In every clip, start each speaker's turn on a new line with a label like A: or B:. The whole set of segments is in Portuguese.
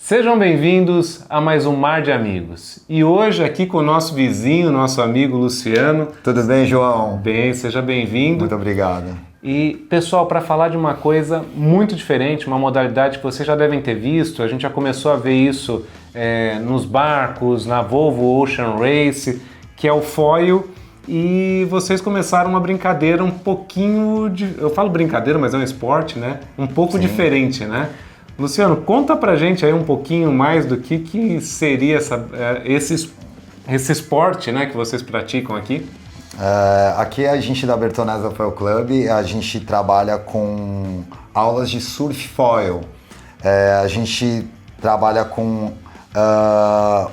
A: Sejam bem-vindos a mais um Mar de Amigos. E hoje aqui com o nosso vizinho, nosso amigo Luciano.
B: Tudo bem, João?
A: Bem, seja bem-vindo.
B: Muito obrigado.
A: E, pessoal, para falar de uma coisa muito diferente, uma modalidade que vocês já devem ter visto, a gente já começou a ver isso nos barcos, na Volvo Ocean Race, que é o foil, e vocês começaram uma brincadeira um pouquinho eu falo brincadeira, mas é um esporte, né? Um pouco diferente, né? Luciano, conta pra gente aí um pouquinho mais do que seria esse esporte, né, que vocês praticam aqui.
B: Aqui a gente da Bertonessa Foil Club, a gente trabalha com aulas de surf foil. A gente trabalha com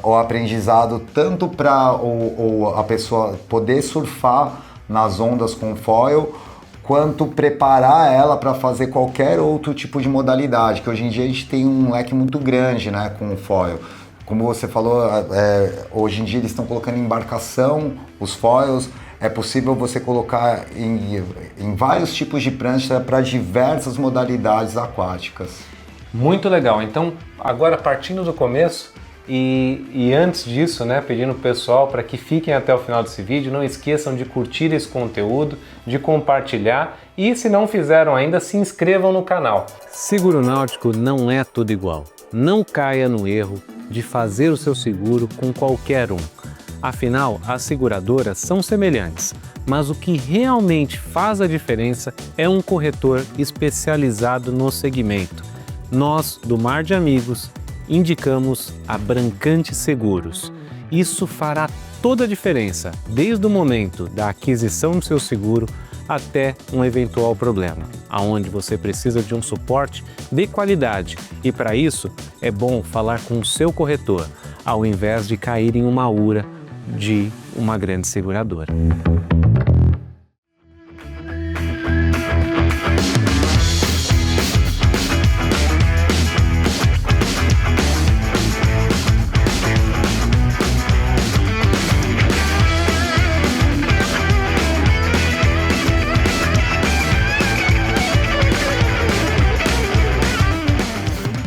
B: o aprendizado tanto para a pessoa poder surfar nas ondas com foil, quanto preparar ela para fazer qualquer outro tipo de modalidade, que hoje em dia a gente tem um leque muito grande, né, com o foil. Como você falou, hoje em dia eles estão colocando em embarcação os foils, é possível você colocar em vários tipos de prancha para diversas modalidades aquáticas. Muito legal, então agora partindo do começo, e antes disso, né, pedindo pro pessoal para que fiquem até o final desse vídeo, não esqueçam de curtir esse conteúdo, de compartilhar e, se não fizeram ainda, se inscrevam no canal.
C: Seguro náutico não é tudo igual. Não caia no erro de fazer o seu seguro com qualquer um. Afinal, as seguradoras são semelhantes, mas o que realmente faz a diferença é um corretor especializado no segmento. Nós, do Mar de Amigos, indicamos a Brancante Seguros. Isso fará toda a diferença, desde o momento da aquisição do seu seguro até um eventual problema, aonde você precisa de um suporte de qualidade. E para isso, é bom falar com o seu corretor, ao invés de cair em uma ura de uma grande seguradora.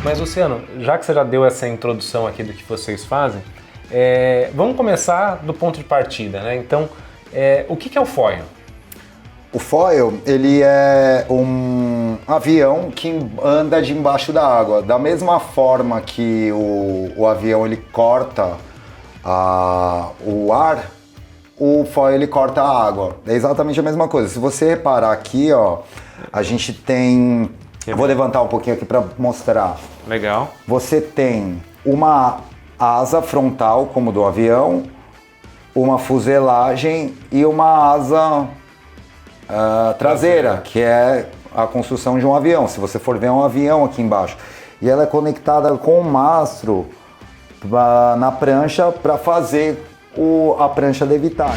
A: Mas, Luciano, já que você já deu essa introdução aqui do que vocês fazem, vamos começar do ponto de partida, né? Então, o que é o foil?
B: O foil, ele é um avião que anda debaixo da água. Da mesma forma que o avião ele corta o ar, o foil ele corta a água. É exatamente a mesma coisa. Se você reparar aqui, ó, a gente tem... Eu vou levantar um pouquinho aqui para mostrar.
A: Legal.
B: Você tem uma asa frontal, como do avião, uma fuselagem e uma asa traseira, que é a construção de um avião. Se você for ver, é um avião aqui embaixo. E ela é conectada com o mastro na prancha para fazer a prancha levitar.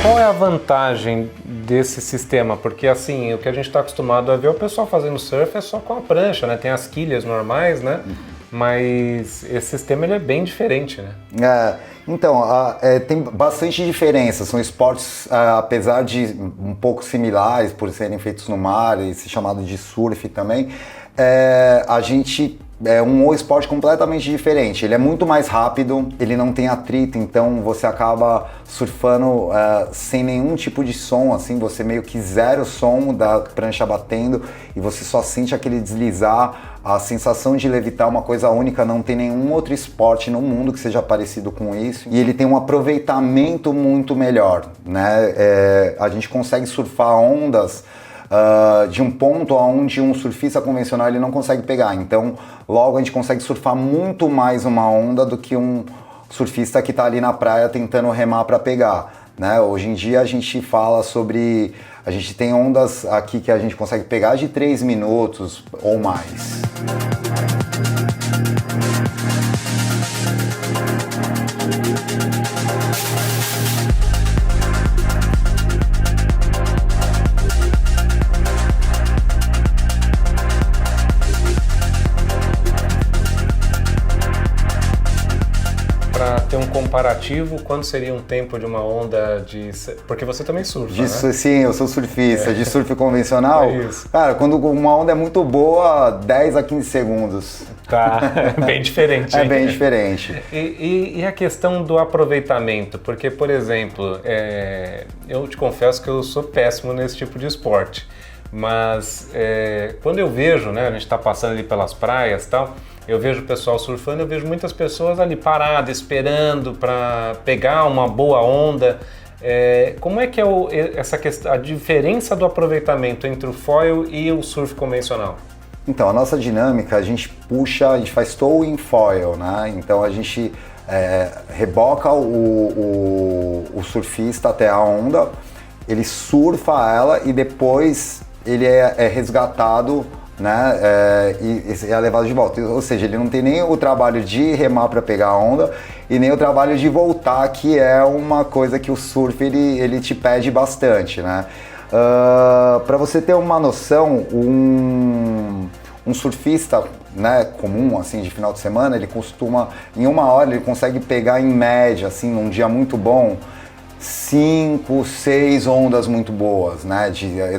A: Qual é a vantagem desse sistema? Porque assim, o que a gente está acostumado a ver, o pessoal fazendo surf é só com a prancha, né? Tem as quilhas normais, né? Mas esse sistema ele é bem diferente, né?
B: Então, tem bastante diferença. São esportes, apesar de um pouco similares por serem feitos no mar e ser chamado de surf também, a gente... É um esporte completamente diferente, ele é muito mais rápido, ele não tem atrito, então você acaba surfando sem nenhum tipo de som, assim, você meio que zera o som da prancha batendo e você só sente aquele deslizar, a sensação de levitar é uma coisa única, não tem nenhum outro esporte no mundo que seja parecido com isso, e ele tem um aproveitamento muito melhor, né? A gente consegue surfar ondas de um ponto onde um surfista convencional ele não consegue pegar. Então, logo a gente consegue surfar muito mais uma onda do que um surfista que está ali na praia tentando remar para pegar, né? Hoje em dia a gente fala sobre... A gente tem ondas aqui que a gente consegue pegar de 3 minutos ou mais.
A: Para ter um comparativo, quanto seria um tempo de uma onda de... Porque você também surfa, né?
B: Sim, eu sou surfista, de surf convencional.
A: É isso.
B: Cara, quando uma onda é muito boa, 10 a 15 segundos.
A: Tá, bem diferente.
B: É
A: hein?
B: bem diferente.
A: E a questão do aproveitamento? Porque, por exemplo, eu te confesso que eu sou péssimo nesse tipo de esporte. Mas quando eu vejo, né, a gente está passando ali pelas praias e tal, eu vejo o pessoal surfando, eu vejo muitas pessoas ali paradas, esperando para pegar uma boa onda. Como é que é essa questão, a diferença do aproveitamento entre o foil e o surf convencional?
B: Então, a nossa dinâmica, a gente faz towing foil, né? Então a gente reboca o surfista até a onda, ele surfa ela e depois ele é resgatado, né? E é levado de volta. Ou seja, ele não tem nem o trabalho de remar para pegar a onda e nem o trabalho de voltar, que é uma coisa que o surf ele te pede bastante, né? Para você ter uma noção, um surfista, né, comum, assim, de final de semana, ele costuma, em 1 hora, ele consegue pegar em média, assim, num dia muito bom, 5, 6 ondas muito boas, né,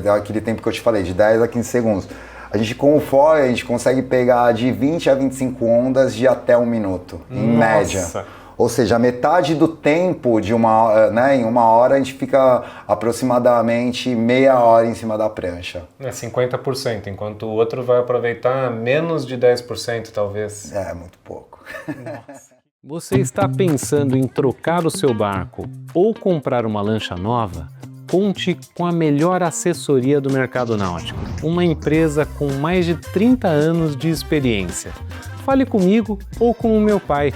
B: daquele tempo que eu te falei, de 10 a 15 segundos. A gente, com o foil, a gente consegue pegar de 20 a 25 ondas de até 1 minuto, em média. Ou seja, a metade do tempo de em 1 hora a gente fica aproximadamente meia hora em cima da prancha.
A: 50%, enquanto o outro vai aproveitar menos de 10%, talvez.
B: É, muito pouco.
A: Nossa.
C: Você está pensando em trocar o seu barco ou comprar uma lancha nova? Conte com a melhor assessoria do mercado náutico, uma empresa com mais de 30 anos de experiência. Fale comigo ou com o meu pai.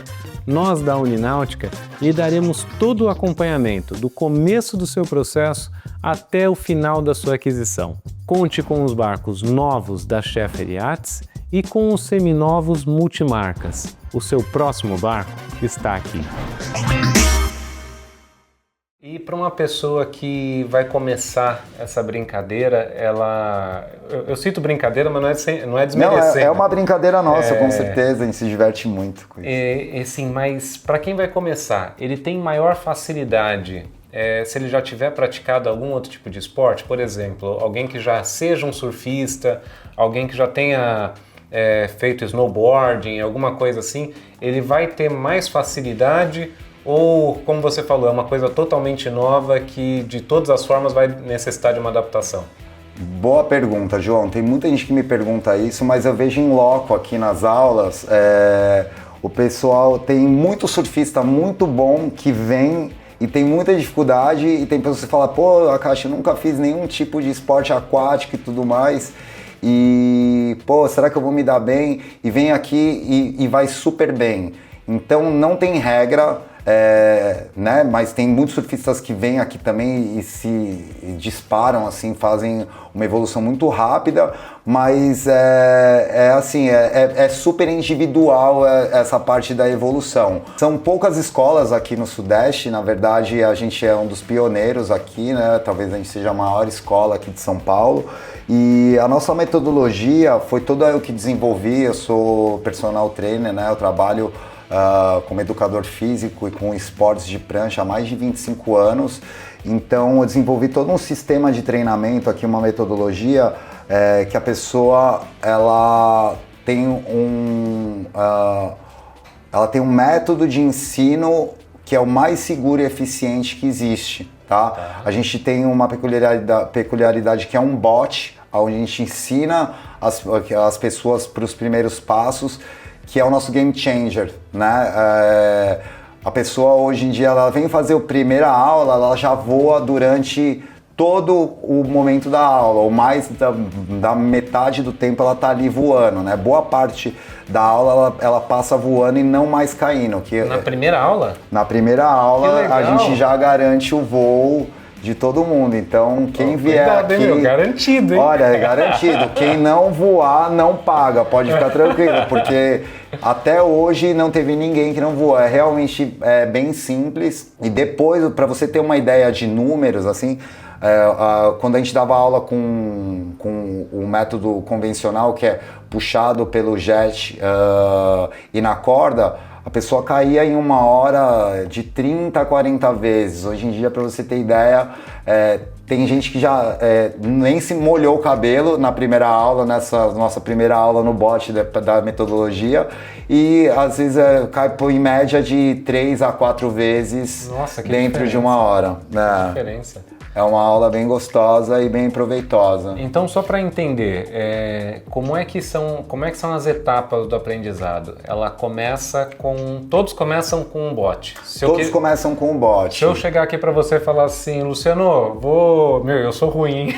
C: Nós da Unináutica lhe daremos todo o acompanhamento, do começo do seu processo até o final da sua aquisição. Conte com os barcos novos da Scheffer Yachts e com os seminovos multimarcas. O seu próximo barco está aqui.
A: E para uma pessoa que vai começar essa brincadeira, eu cito brincadeira, mas não é desmerecendo.
B: Não, é uma brincadeira nossa, com certeza, a gente se diverte muito com isso.
A: Assim, mas para quem vai começar, ele tem maior facilidade se ele já tiver praticado algum outro tipo de esporte, por exemplo, alguém que já seja um surfista, alguém que já tenha feito snowboarding, alguma coisa assim, ele vai ter mais facilidade. Ou, como você falou, é uma coisa totalmente nova que de todas as formas vai necessitar de uma adaptação?
B: Boa pergunta, João. Tem muita gente que me pergunta isso, mas eu vejo em loco aqui nas aulas, o pessoal tem muito surfista muito bom que vem e tem muita dificuldade e tem pessoas que falam, pô, Akashi, eu nunca fiz nenhum tipo de esporte aquático e tudo mais e, pô, será que eu vou me dar bem? E vem aqui e vai super bem. Então não tem regra, né? Mas tem muitos surfistas que vêm aqui também e se disparam, assim, fazem uma evolução muito rápida, mas é super individual essa parte da evolução. São poucas escolas aqui no Sudeste, na verdade a gente é um dos pioneiros aqui, né? Talvez a gente seja a maior escola aqui de São Paulo. E a nossa metodologia foi toda eu que desenvolvi, eu sou personal trainer, né? Eu trabalho como educador físico e com esportes de prancha há mais de 25 anos. Então eu desenvolvi todo um sistema de treinamento aqui, uma metodologia que a pessoa ela tem um método de ensino que é o mais seguro e eficiente que existe, tá? A gente tem uma peculiaridade que é um bot, onde a gente ensina as pessoas para os primeiros passos, que é o nosso game changer, né? A pessoa hoje em dia ela vem fazer a primeira aula, ela já voa durante todo o momento da aula, ou mais da metade do tempo ela tá ali voando, né? Boa parte da aula ela passa voando e não mais caindo.
A: Na primeira aula?
B: Na primeira aula a gente já garante o voo de todo mundo, então quem vier aqui...
A: Meu, garantido, hein?
B: Olha, é garantido, quem não voar não paga, pode ficar tranquilo, porque até hoje não teve ninguém que não voou, é realmente bem simples. E depois, para você ter uma ideia de números, assim, quando a gente dava aula com o método convencional, que é puxado pelo jet e na corda, a pessoa caía em 1 hora de 30 a 40 vezes. Hoje em dia, para você ter ideia, tem gente que já nem se molhou o cabelo na primeira aula, nessa nossa primeira aula no bot da metodologia, e às vezes cai em média de 3 a 4 vezes.
A: Nossa, que
B: dentro
A: diferença.
B: de 1 hora.
A: Que diferença.
B: É uma aula bem gostosa e bem proveitosa.
A: Então, só para entender, como é que são as etapas do aprendizado? Todos começam com um bot.
B: Todos começam com um bot.
A: Se eu chegar aqui para você e falar assim, Luciano, eu sou ruim, hein?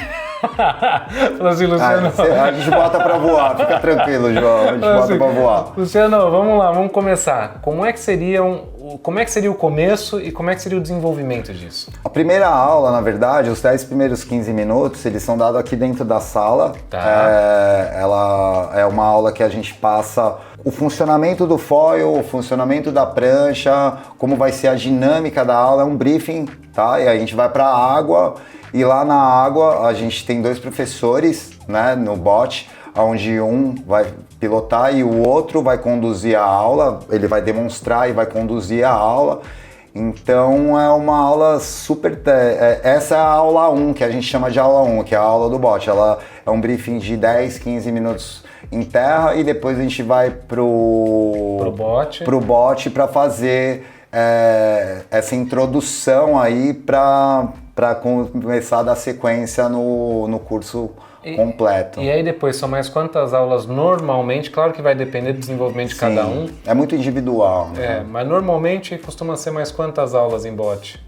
A: Fala assim, Luciano.
B: A gente bota pra voar, fica tranquilo, João. A gente bota pra voar.
A: Luciano, vamos lá, vamos começar. Como é que seria o começo e como é que seria o desenvolvimento disso?
B: A primeira aula, na verdade, os 10 primeiros 15 minutos, eles são dados aqui dentro da sala.
A: Tá.
B: Ela é uma aula que a gente passa o funcionamento do foil, o funcionamento da prancha, como vai ser a dinâmica da aula, é um briefing, tá? E aí a gente vai pra água. E lá na água a gente tem 2 professores, né, no bot, onde um vai pilotar e o outro vai conduzir a aula, ele vai demonstrar e vai conduzir a aula. Então é uma aula super... essa é a aula 1, que a gente chama de aula 1, que é a aula do bot. Ela é um briefing de 10, 15 minutos em terra e depois a gente vai pro bot para fazer essa introdução aí para começar a dar sequência no curso completo.
A: E aí depois são mais quantas aulas normalmente? Claro que vai depender do desenvolvimento de cada um.
B: É muito individual. Né?
A: Mas normalmente costuma ser mais quantas aulas em bot?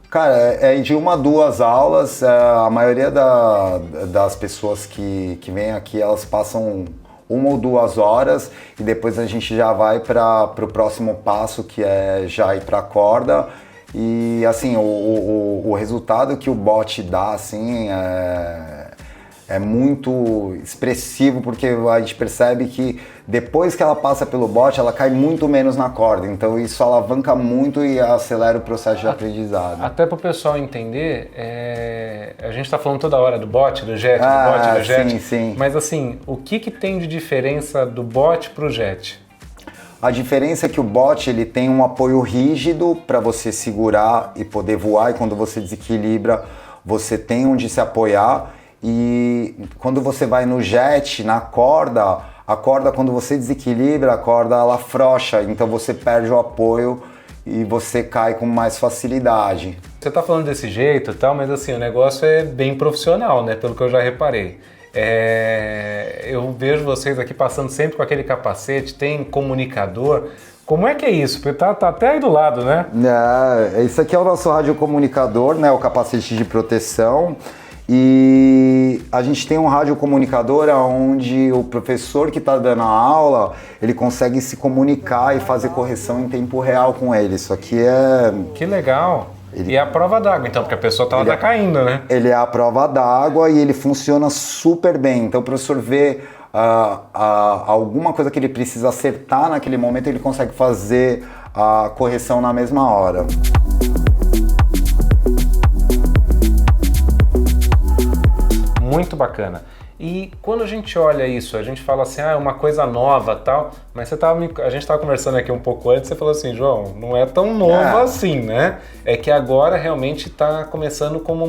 B: Cara, é de 1 a 2 aulas. A maioria das pessoas que vêm aqui, elas passam 1 ou 2 horas e depois a gente já vai para o próximo passo, que é já ir para a corda. E assim, o resultado que o bot dá assim, é muito expressivo, porque a gente percebe que depois que ela passa pelo bot, ela cai muito menos na corda. Então isso alavanca muito e acelera o processo de aprendizado.
A: Até para o pessoal entender, a gente está falando toda hora do bot, do jet, do bot, do jet.
B: Sim.
A: Mas assim, o que tem de diferença do bot para o jet?
B: A diferença é que o bot ele tem um apoio rígido para você segurar e poder voar, e quando você desequilibra, você tem onde se apoiar. E quando você vai no jet, na corda, a corda, quando você desequilibra, a corda ela afrouxa, então você perde o apoio e você cai com mais facilidade.
A: Você tá falando desse jeito e tal, mas assim, o negócio é bem profissional, né? Pelo que eu já reparei. Eu vejo vocês aqui passando sempre com aquele capacete, tem comunicador. Como é que é isso? Porque tá até aí do lado, né?
B: Esse aqui é o nosso radiocomunicador, né? O capacete de proteção. E a gente tem um radiocomunicador onde o professor que está dando a aula, ele consegue se comunicar e fazer correção em tempo real com ele. Isso aqui é...
A: Que legal! E é a prova d'água, então, porque a pessoa tá caindo, né?
B: Ele é a prova d'água e ele funciona super bem. Então o professor vê alguma coisa que ele precisa acertar naquele momento, ele consegue fazer a correção na mesma hora.
A: Muito bacana. E quando a gente olha isso, a gente fala assim, é uma coisa nova tal, mas a gente estava conversando aqui um pouco antes, você falou assim, João, não é tão novo assim, né? É que agora realmente está começando como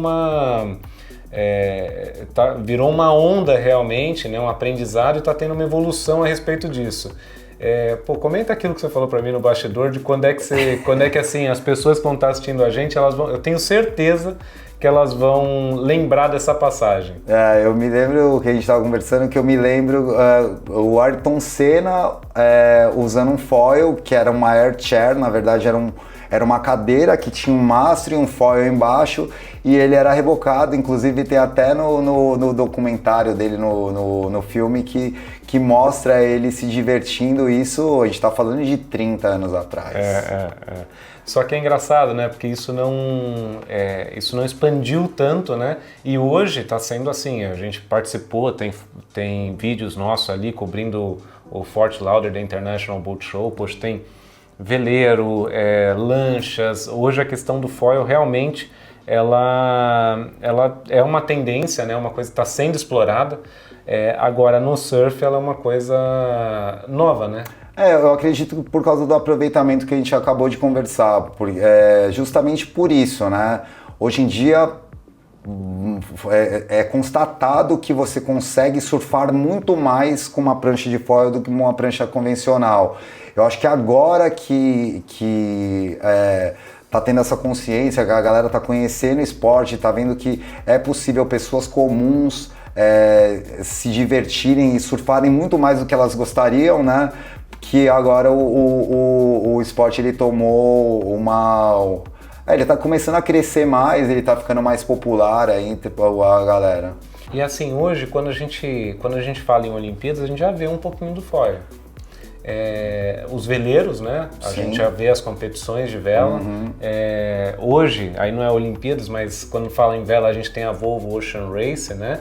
A: virou uma onda realmente, né? Um aprendizado e está tendo uma evolução a respeito disso. Comenta aquilo que você falou para mim no bastidor, de quando é que assim, as pessoas que vão estar assistindo a gente, eu tenho certeza que elas vão lembrar dessa passagem.
B: Eu me lembro que a gente estava conversando, que eu me lembro o Ayrton Senna usando um foil, que era uma air chair, na verdade era uma cadeira que tinha um mastro e um foil embaixo, e ele era rebocado, inclusive tem até no documentário dele, no filme, que mostra ele se divertindo. Isso, a gente está falando de 30 anos atrás.
A: Só que é engraçado, né? Porque isso não expandiu tanto, né? E hoje está sendo assim, a gente participou, tem vídeos nossos ali cobrindo o Fort Lauderdale International Boat Show, pois tem veleiro, lanchas. Hoje a questão do foil realmente ela é uma tendência, né? Uma coisa que está sendo explorada. Agora, no surf, ela é uma coisa nova, né?
B: Eu acredito que por causa do aproveitamento que a gente acabou de conversar, justamente por isso, né? Hoje em dia é constatado que você consegue surfar muito mais com uma prancha de foil do que uma prancha convencional. Eu acho que agora que tá tendo essa consciência, a galera tá conhecendo o esporte, tá vendo que é possível pessoas comuns se divertirem e surfarem muito mais do que elas gostariam, né? Que agora o esporte ele tomou ele tá começando a crescer mais, ele tá ficando mais popular aí entre a galera.
A: E assim, hoje, quando a gente fala em Olimpíadas, a gente já vê um pouquinho do foil. Os veleiros, né? A gente já vê as competições de vela. Hoje, aí não é Olimpíadas, mas quando fala em vela, a gente tem a Volvo Ocean Race, né?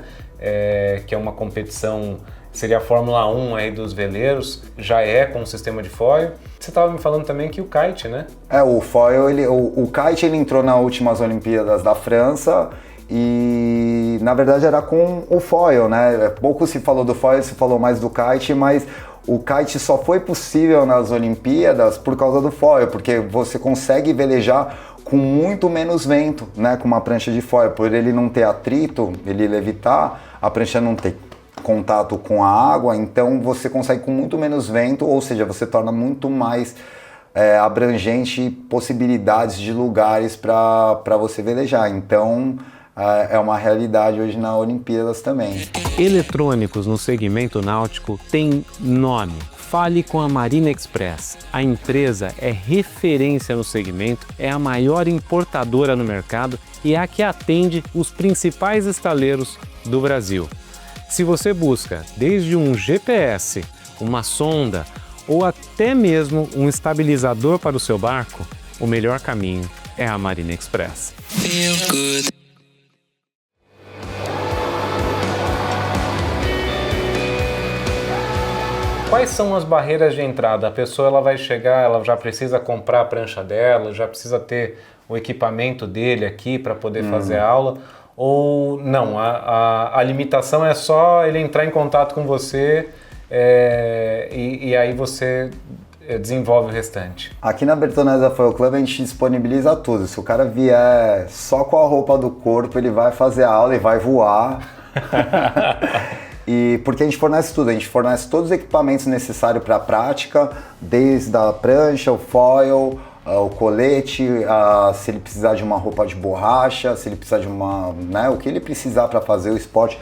A: Que é uma competição, seria a Fórmula 1 aí dos veleiros, já com um sistema de foil. Você estava me falando também que o kite, né?
B: O foil, o kite ele entrou nas últimas Olimpíadas da França e na verdade era com o foil, né? Pouco se falou do foil, se falou mais do kite, mas o kite só foi possível nas Olimpíadas por causa do foil, porque você consegue velejar com muito menos vento, né? Com uma prancha de foil, por ele não ter atrito, ele levitar, a prancha não ter contato com a água, então você consegue com muito menos vento, ou seja, você torna muito mais abrangente possibilidades de lugares para você velejar. Então é uma realidade hoje na Olimpíadas também.
C: Eletrônicos no segmento náutico têm nome. Fale com a Marina Express. A empresa é referência no segmento, é a maior importadora no mercado e é a que atende os principais estaleiros do Brasil. Se você busca desde um GPS, uma sonda ou até mesmo um estabilizador para o seu barco, o melhor caminho é a Marina Express.
A: Quais são as barreiras de entrada? A pessoa ela vai chegar, ela já precisa comprar a prancha dela, já precisa ter o equipamento dele aqui para poder fazer a aula, ou não? A limitação é só ele entrar em contato com você e aí você desenvolve o restante.
B: Aqui na Bertonesa Foil Club a gente disponibiliza tudo. Se o cara vier só com a roupa do corpo, ele vai fazer a aula e vai voar. E porque a gente fornece tudo, a gente fornece todos os equipamentos necessários para a prática, desde a prancha, o foil, o colete, se ele precisar de uma roupa de borracha, se ele precisar de o que ele precisar para fazer o esporte,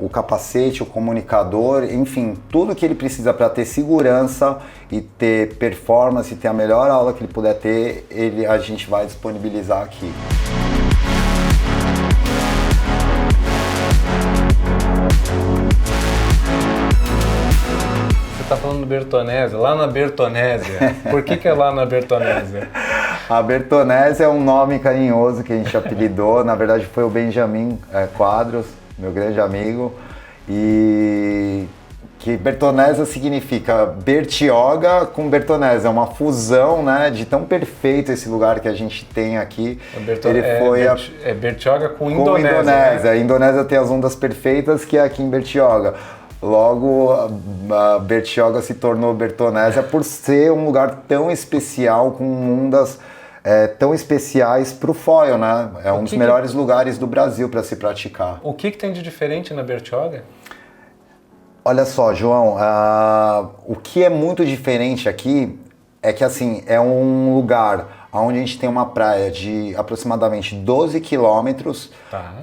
B: o capacete, o comunicador, enfim, tudo que ele precisa para ter segurança e ter performance, ter a melhor aula que ele puder ter, a gente vai disponibilizar aqui.
A: Tá falando do Bertonésia, lá na Bertonésia. Por que é lá na Bertonésia?
B: A Bertonésia é um nome carinhoso que a gente apelidou, na verdade foi o Benjamin Quadros, meu grande amigo, e que Bertonésia significa Bertioga com Bertonésia, é uma fusão, né, de tão perfeito esse lugar que a gente tem aqui.
A: Bertioga com Indonésia.
B: Né? A Indonésia tem as ondas perfeitas que é aqui em Bertioga. Logo, a Bertioga se tornou Bertonésia por ser um lugar tão especial, com ondas tão especiais para o foil, né? É um dos melhores lugares do Brasil para se praticar.
A: O que tem de diferente na Bertioga?
B: Olha só, João, o que é muito diferente aqui é que assim, é um lugar onde a gente tem uma praia de aproximadamente 12 quilômetros,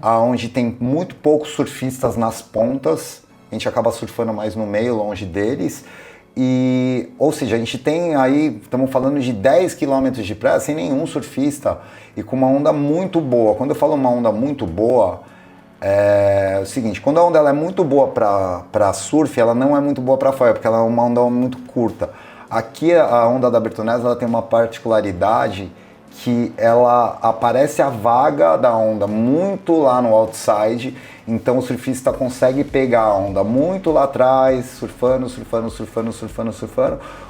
B: onde tem muito poucos surfistas nas pontas. A gente acaba surfando mais no meio, longe deles. Ou seja, a gente tem aí, estamos falando de 10 quilômetros de praia sem nenhum surfista e com uma onda muito boa. Quando eu falo uma onda muito boa, é o seguinte, quando a onda ela é muito boa para surf, ela não é muito boa para foil, porque ela é uma onda muito curta. Aqui a onda da Bertonésia ela tem uma particularidade que ela aparece a vaga da onda muito lá no outside, então o surfista consegue pegar a onda muito lá atrás, surfando.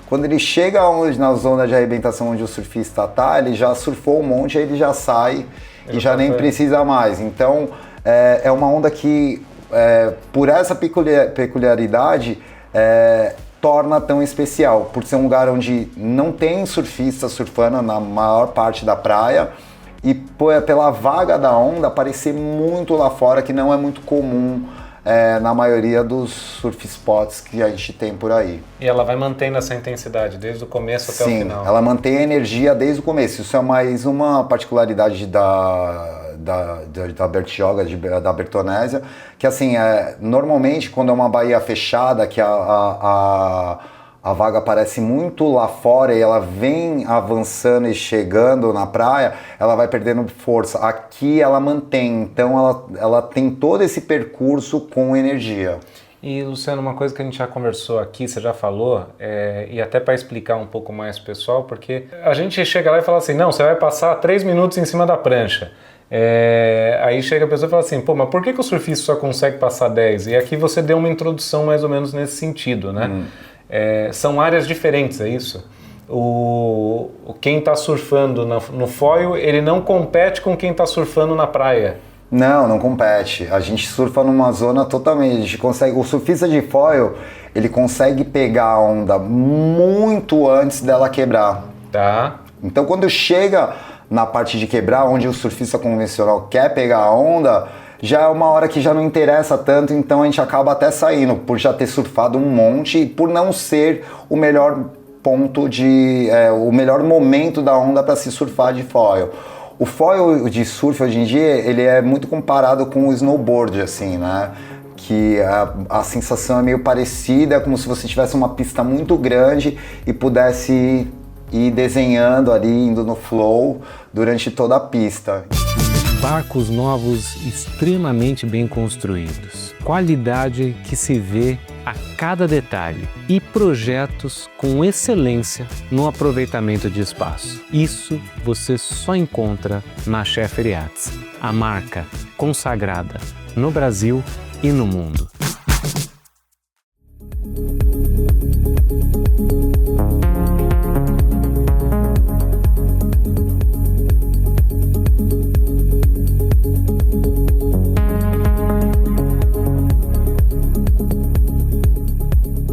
B: Quando ele chega nas zonas de arrebentação onde o surfista tá, ele já surfou um monte, aí ele já sai e já nem precisa mais. Então é uma onda que por essa peculiaridade, torna tão especial, por ser um lugar onde não tem surfista surfando na maior parte da praia e pela vaga da onda aparecer muito lá fora, que não é muito comum na maioria dos surf spots que a gente tem por aí.
A: E ela vai mantendo essa intensidade desde o começo até o final.
B: Sim, ela mantém a energia desde o começo. Isso é mais uma particularidade da Bertioga, da Bertonésia, que assim, normalmente quando é uma baía fechada, que a vaga aparece muito lá fora e ela vem avançando e chegando na praia, ela vai perdendo força. Aqui ela mantém, então ela tem todo esse percurso com energia.
A: E, Luciano, uma coisa que a gente já conversou aqui, você já falou, e até para explicar um pouco mais pro pessoal, porque a gente chega lá e fala assim, não, você vai passar 3 minutos em cima da prancha. Aí chega a pessoa e fala assim, pô, mas por que o surfista só consegue passar 10? E aqui você deu uma introdução mais ou menos nesse sentido, né? São áreas diferentes, é isso? Quem está surfando no foil, ele não compete com quem está surfando na praia.
B: Não compete. A gente surfa numa zona totalmente, a gente consegue, o surfista de foil, ele consegue pegar a onda muito antes dela quebrar.
A: Tá.
B: Então quando chega na parte de quebrar, onde o surfista convencional quer pegar a onda, já é uma hora que já não interessa tanto, então a gente acaba até saindo, por já ter surfado um monte e por não ser o melhor ponto o melhor momento da onda para se surfar de foil. O foil de surf hoje em dia, ele é muito comparado com o snowboard, assim, né? Que a sensação é meio parecida, como se você tivesse uma pista muito grande e pudesse ir desenhando ali, indo no flow durante toda a pista.
C: Barcos novos extremamente bem construídos, qualidade que se vê a cada detalhe e projetos com excelência no aproveitamento de espaço. Isso você só encontra na Scheffer Yachts, a marca consagrada no Brasil e no mundo.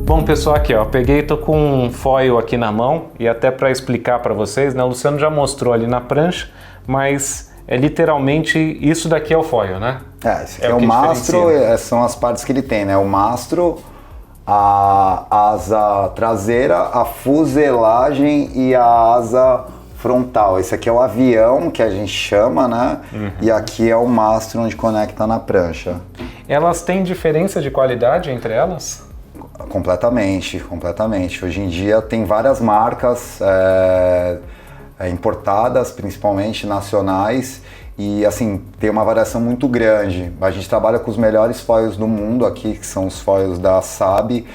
A: Bom, pessoal, aqui ó, peguei, tô com um foil aqui na mão e até para explicar para vocês, né, o Luciano já mostrou ali na prancha, mas literalmente isso daqui é o foil, né?
B: Esse aqui é o mastro, são as partes que ele tem, né? O mastro, a asa traseira, a fuselagem e a asa frontal. Esse aqui é o avião que a gente chama, né? E aqui é o mastro onde conecta na prancha.
A: Elas têm diferença de qualidade entre elas?
B: Completamente. Hoje em dia tem várias marcas importadas, principalmente nacionais, e assim, tem uma variação muito grande. A gente trabalha com os melhores foils do mundo aqui, que são os foils da Sabi.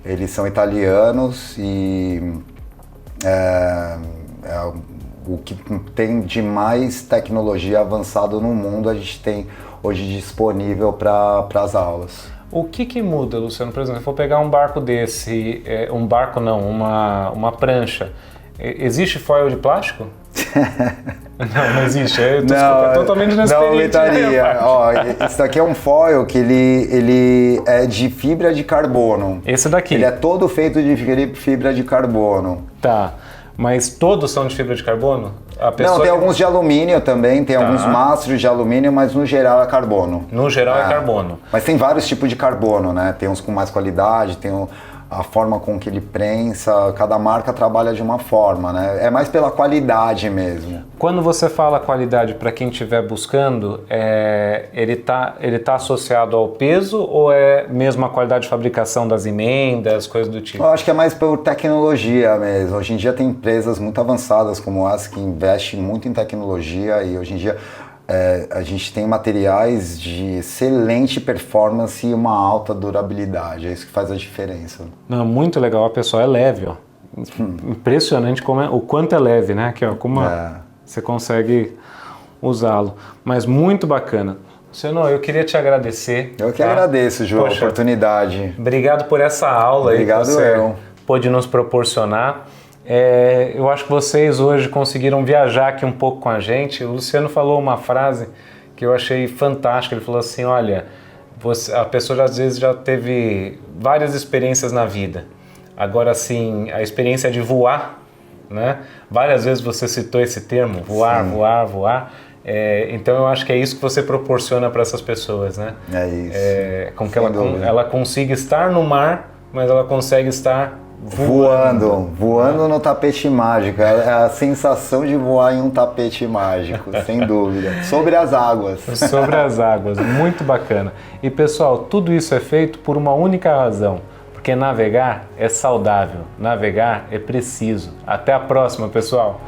B: Eles são italianos e o que tem de mais tecnologia avançada no mundo a gente tem hoje disponível para as aulas.
A: O que muda, Luciano? Por exemplo, se eu for pegar um barco desse, um barco não, uma prancha, existe foil de plástico? Não existe. Eu tô totalmente inexperiente.
B: Não, aumentaria. Ó, esse daqui é um foil que ele é de fibra de carbono.
A: Esse daqui?
B: Ele é todo feito de fibra de carbono.
A: Tá. Mas todos são de fibra de carbono?
B: Não, tem alguns de alumínio também, tem alguns mastros de alumínio, mas no geral é carbono.
A: No geral é carbono.
B: Mas tem vários tipos de carbono, né? Tem uns com mais qualidade, tem a forma com que ele prensa, cada marca trabalha de uma forma, né? É mais pela qualidade mesmo.
A: Quando você fala qualidade para quem estiver buscando, ele tá associado ao peso ou é mesmo a qualidade de fabricação das emendas, coisas do tipo?
B: Eu acho que é mais por tecnologia mesmo. Hoje em dia tem empresas muito avançadas como essa que investem muito em tecnologia e hoje em dia a gente tem materiais de excelente performance e uma alta durabilidade. É isso que faz a diferença.
A: Não, muito legal. A pessoa é leve, ó. Impressionante o quanto é leve, né? Aqui, ó, como você consegue usá-lo. Mas muito bacana. Luciano, eu queria te agradecer.
B: Eu que agradeço, João, a oportunidade.
A: Obrigado por essa aula aí que você pôde nos proporcionar. Eu acho que vocês hoje conseguiram viajar aqui um pouco com a gente. O Luciano falou uma frase que eu achei fantástica. Ele falou assim, olha, a pessoa às vezes já teve várias experiências na vida. Agora, assim, a experiência de voar, né? Várias vezes você citou esse termo, voar,
B: Sim.
A: voar, voar. Então eu acho que é isso que você proporciona para essas pessoas, né?
B: É isso.
A: Com que
B: Sem dúvida.
A: ela consiga estar no mar, mas ela consegue estar voando
B: no tapete mágico. É a sensação de voar em um tapete mágico, sem dúvida. Sobre as águas.
A: Sobre as águas, muito bacana. E pessoal, tudo isso é feito por uma única razão, porque navegar é saudável, navegar é preciso. Até a próxima, pessoal!